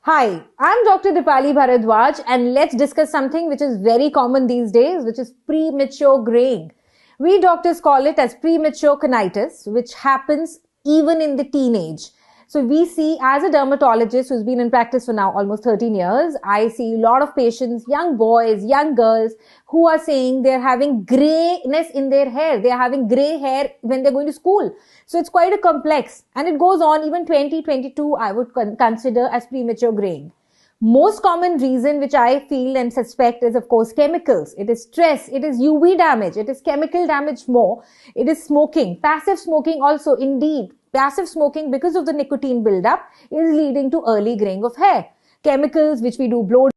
Hi, I'm Dr. Dipali Bharadwaj and let's discuss something which is very common these days, which is premature graying. We doctors call it as premature conitis, which happens even in the teenage. So we see, as a dermatologist who's been in practice for now almost 13 years, I see a lot of patients, young boys, young girls, who are saying they're having grayness in their hair. They're having gray hair when they're going to school. So it's quite a complex, and it goes on even 2022 I would consider as premature graying. Most common reason which I feel and suspect is of course chemicals. It is stress, it is UV damage, it is chemical damage more, it is smoking, passive smoking also indeed. Passive smoking, because of the nicotine buildup, is leading to early graying of hair. Chemicals which we do blow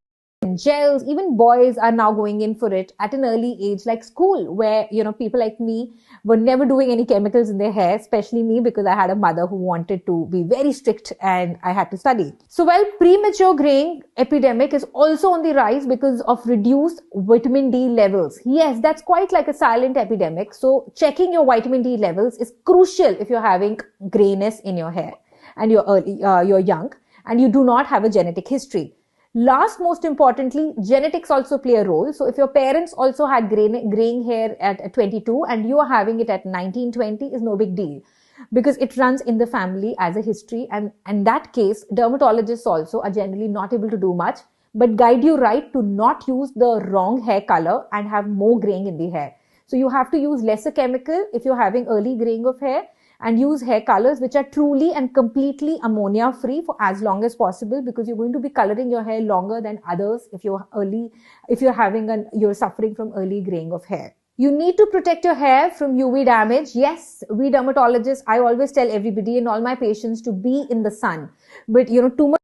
gels, even boys are now going in for it at an early age, like school, where people like me were never doing any chemicals in their hair, especially me, because I had a mother who wanted to be very strict and I had to study. So while premature graying epidemic is also on the rise because of reduced vitamin D levels, yes, that's quite like a silent epidemic. So checking your vitamin D levels is crucial if you're having grayness in your hair and you're young and you do not have a genetic history. Last, most importantly, genetics also play a role. So if your parents also had graying hair at 22 and you are having it at 19, 20 is no big deal, because it runs in the family as a history. And in that case, dermatologists also are generally not able to do much, but guide you right to not use the wrong hair color and have more graying in the hair. So you have to use lesser chemical if you're having early graying of hair, and use hair colors which are truly and completely ammonia free for as long as possible, because you're going to be coloring your hair longer than others if you're suffering from early graying of hair. You need to protect your hair from UV damage. Yes, we dermatologists, I always tell everybody and all my patients to be in the sun, but too much